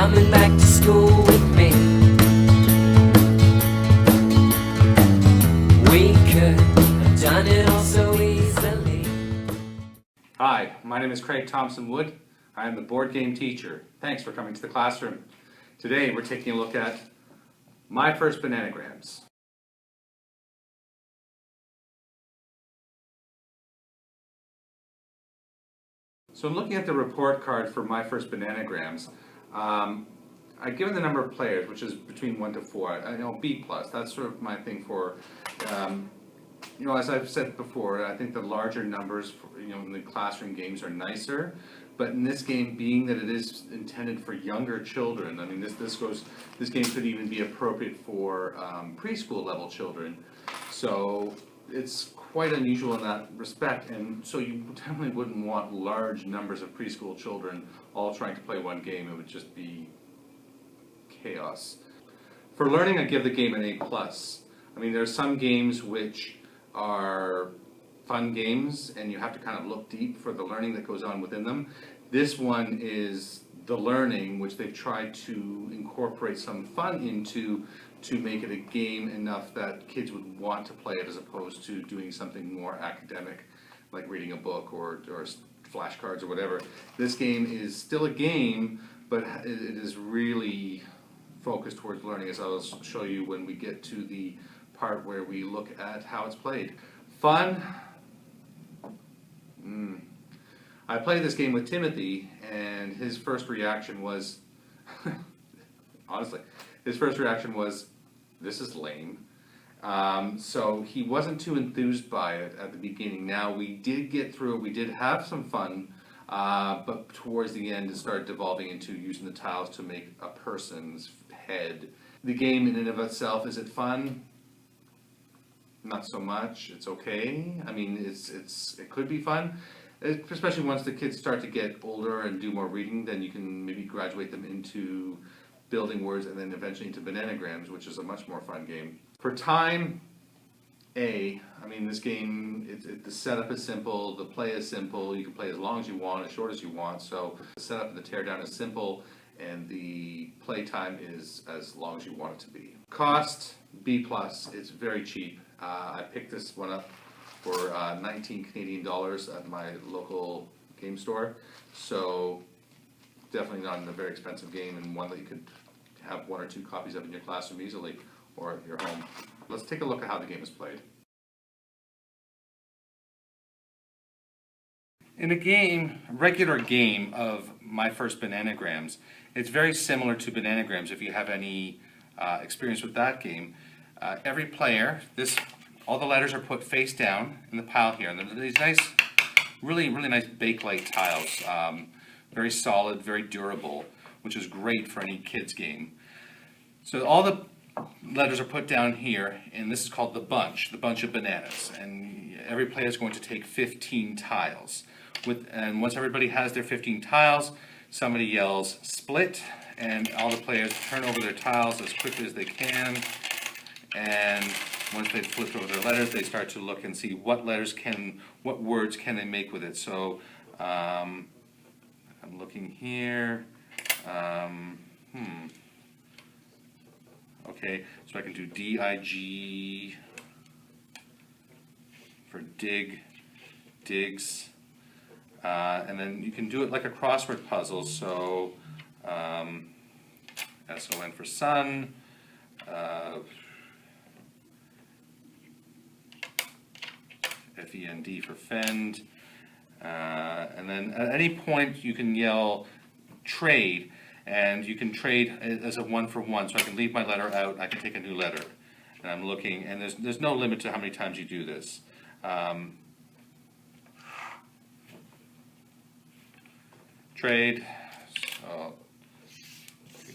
coming back to school with me. We could have done it all so easily. Hi, my name is Craig Thompson-Wood. I am the board game teacher. Thanks for coming to the classroom. Today we're taking a look at My First Bananagrams. So I'm looking at the report card for My First Bananagrams. I've given the number of players, which is between 1 to 4. I know B+. That's sort of my thing for, as I've said before, I think the larger numbers, in the classroom games are nicer. But in this game, being that it is intended for younger children, I mean, this game could even be appropriate for preschool level children. So it's quite unusual in that respect, and so you definitely wouldn't want large numbers of preschool children all trying to play one game. It would just be chaos. For learning, I give the game an A+. I mean, there's some games which are fun games and you have to kind of look deep for the learning that goes on within them. This one is the learning, which they've tried to incorporate some fun into to make it a game enough that kids would want to play it as opposed to doing something more academic like reading a book or flashcards or whatever. This game is still a game, but it is really focused towards learning, as I'll show you when we get to the part where we look at how it's played. Fun? I played this game with Timothy, and his first reaction was, honestly, his first reaction was, this is lame. So he wasn't too enthused by it at the beginning. Now, we did get through it, we did have some fun, but towards the end it started devolving into using the tiles to make a person's head. The game in and of itself, is it fun? Not so much. It's okay. I mean, it could be fun, especially once the kids start to get older and do more reading. Then you can maybe graduate them into building words and then eventually into Bananagrams, which is a much more fun game. For time, A. I mean, this game, the setup is simple, the play is simple. You can play as long as you want, as short as you want. So the setup and the teardown is simple, and the play time is as long as you want it to be. Cost, B+. It's very cheap. I picked this one up for 19 Canadian dollars at my local game store. So definitely not a very expensive game, and one that you could have 1 or 2 copies of in your classroom easily or at your home. Let's take a look at how the game is played. In a regular game of My First Bananagrams, it's very similar to Bananagrams if you have any experience with that game. Every player, all the letters are put face down in the pile here, and there's these nice, really nice Bakelite tiles. Very solid, very durable, which is great for any kids game. So all the letters are put down here, and this is called the bunch of bananas. And every player is going to take 15 tiles. And once everybody has their 15 tiles, somebody yells split, and all the players turn over their tiles as quickly as they can. And once they've flipped over their letters, they start to look and see what words can they make with it. So I'm looking here. Okay, so I can do D-I-G for digs, and then you can do it like a crossword puzzle. So S-O-N for sun, F-E-N-D for fend, and then at any point you can yell trade, and you can trade as a 1-for-1, so I can leave my letter out and I can take a new letter. And I'm looking, and there's no limit to how many times you do this. Trade, so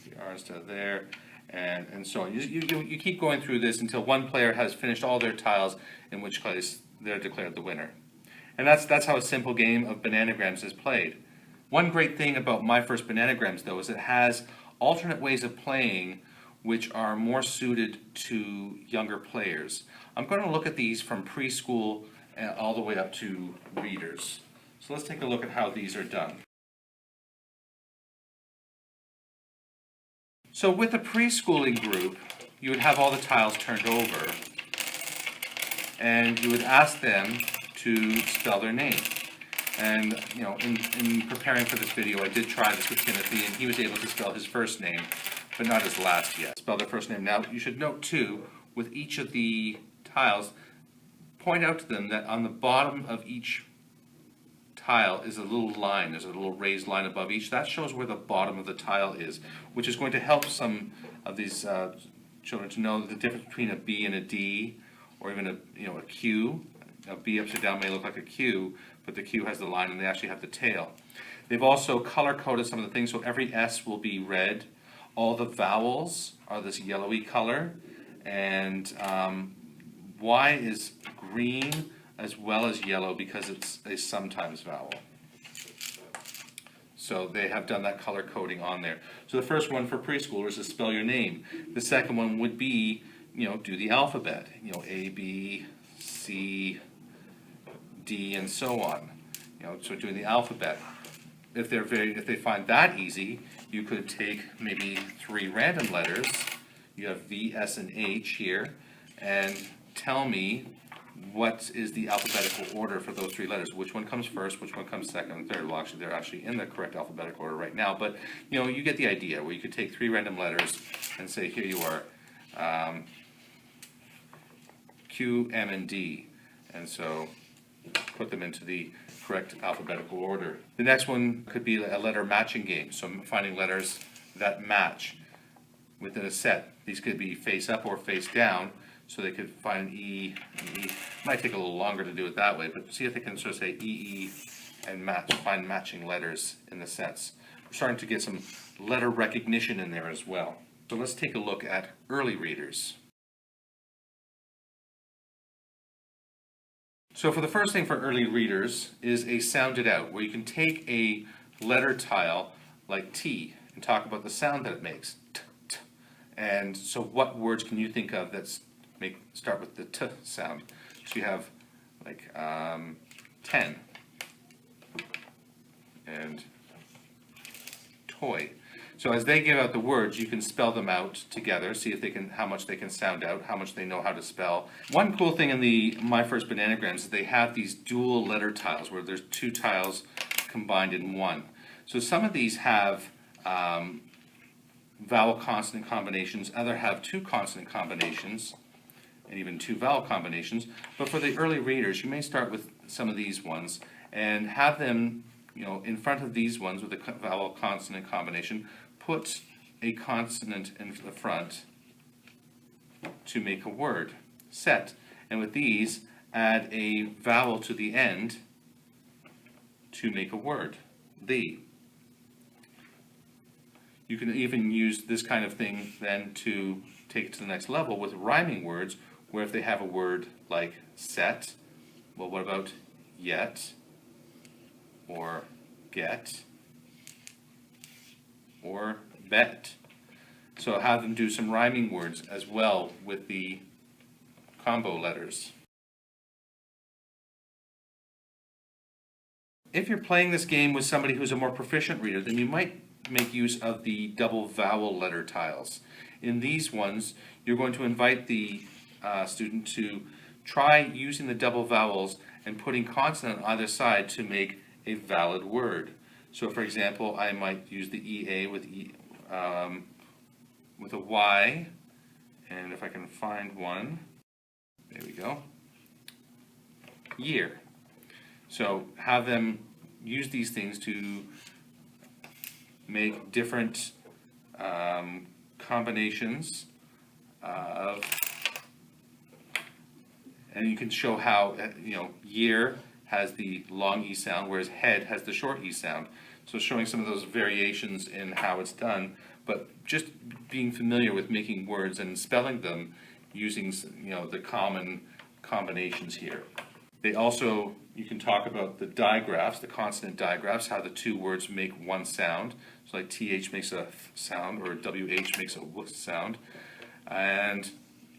the R instead of there, and so on. You keep going through this until one player has finished all their tiles, in which case they're declared the winner. And that's how a simple game of Bananagrams is played. One great thing about My First Bananagrams, though, is it has alternate ways of playing which are more suited to younger players. I'm going to look at these from preschool all the way up to readers. So let's take a look at how these are done. So with a preschooling group, you would have all the tiles turned over, and you would ask them to spell their name. And in preparing for this video, I did try this with Timothy, and he was able to spell his first name, but not his last yet. Spell their first name. Now, you should note too, with each of the tiles, point out to them that on the bottom of each tile is a little line. There's a little raised line above each. That shows where the bottom of the tile is, which is going to help some of these children to know the difference between a B and a D, or even a Q. A B upside down may look like a Q, but the Q has the line and they actually have the tail. They've also color-coded some of the things, so every S will be red. All the vowels are this yellowy color, and Y is green as well as yellow because it's a sometimes vowel. So they have done that color coding on there. So the first one for preschoolers is spell your name. The second one would be, do the alphabet. A, B, C, D, and so on. So doing the alphabet. If they find that easy, you could take maybe 3 random letters. You have V, S, and H here, and tell me what is the alphabetical order for those 3 letters. Which one comes first, which one comes second and third. Well, actually, they're actually in the correct alphabetical order right now, but you get the idea, where you could take 3 random letters and say, here you are, Q, M, and D. And so put them into the correct alphabetical order. The next one could be a letter matching game, so finding letters that match within a set. These could be face up or face down, so they could find E, E. Might take a little longer to do it that way, but see if they can sort of say E, and find matching letters in the sets. We're starting to get some letter recognition in there as well. So let's take a look at early readers. So for the first thing for early readers is a sound it out, where you can take a letter tile like T and talk about the sound that it makes. T, t. And so what words can you think of that start with the T sound? So you have like 10 and toy. So as they give out the words, you can spell them out together, see if how much they can sound out, how much they know how to spell. One cool thing in the My First Bananagrams is they have these dual letter tiles, where there's 2 tiles combined in one. So some of these have vowel consonant combinations, other have 2 consonant combinations, and even 2 vowel combinations. But for the early readers, you may start with some of these ones and have them, in front of these ones with a vowel consonant combination, put a consonant in the front to make a word, set. And with these, add a vowel to the end to make a word, the. You can even use this kind of thing then to take it to the next level with rhyming words, where if they have a word like set, well, what about yet, or get, or bet? So have them do some rhyming words as well with the combo letters. If you're playing this game with somebody who's a more proficient reader, then you might make use of the double vowel letter tiles. In these ones, you're going to invite the student to try using the double vowels and putting consonant on either side to make a valid word. So for example, I might use the EA with a Y, and if I can find one, there we go, year. So have them use these things to make different combinations of, and you can show how, year has the long E sound, whereas head has the short E sound. So showing some of those variations in how it's done, but just being familiar with making words and spelling them using, the common combinations here. They also, you can talk about the digraphs, the consonant digraphs, how the 2 words make one sound. So like TH makes a sound, or WH makes a W sound. And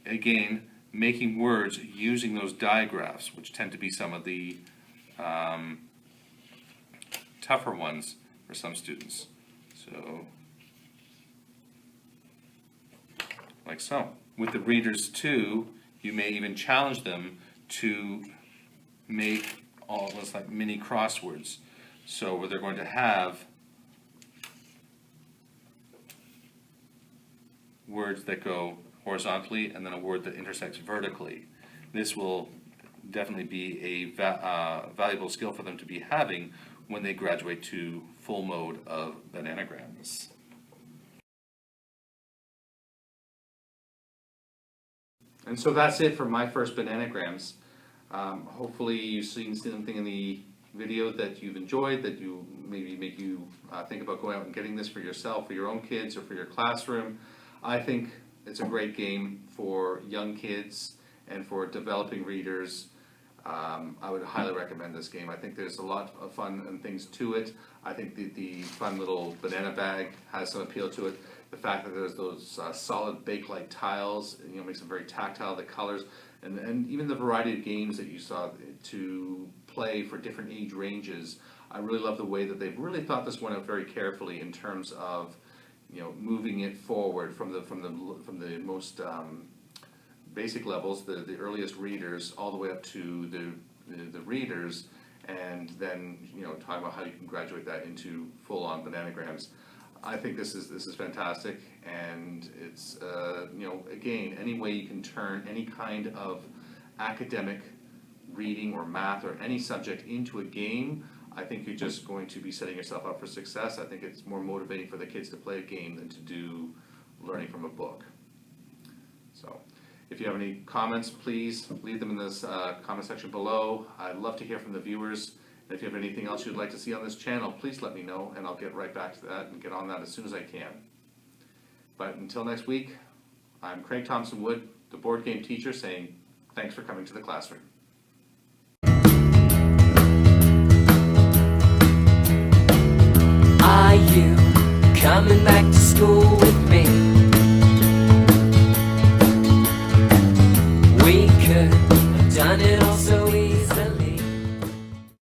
again, making words using those digraphs, which tend to be some of the tougher ones for some students. So like so. With the readers too, you may even challenge them to make almost like mini crosswords. So where they're going to have words that go horizontally and then a word that intersects vertically. This will definitely be a valuable skill for them to be having when they graduate to full mode of bananagrams. And so that's it for my first bananagrams. Hopefully you've seen something in the video that you've enjoyed, that you maybe make you think about going out and getting this for yourself, for your own kids, or for your classroom. I think it's a great game for young kids and for developing readers. I would highly recommend this game. I think there's a lot of fun and things to it. I think the fun little banana bag has some appeal to it. The fact that there's those solid bake-like tiles, makes it very tactile, the colors, and even the variety of games that you saw to play for different age ranges. I really love the way that they've really thought this one out very carefully in terms of moving it forward from the most basic levels, the earliest readers, all the way up to the readers, and then talking about how you can graduate that into full-on bananagrams. I think this is fantastic, and it's again, any way you can turn any kind of academic reading or math or any subject into a game, I think you're just going to be setting yourself up for success. I think it's more motivating for the kids to play a game than to do learning from a book. So if you have any comments, please leave them in this comment section below. I'd love to hear from the viewers. And if you have anything else you'd like to see on this channel, please let me know, and I'll get right back to that and get on that as soon as I can. But until next week, I'm Craig Thompson Wood, the board game teacher, saying thanks for coming to the classroom. Are you coming back to school?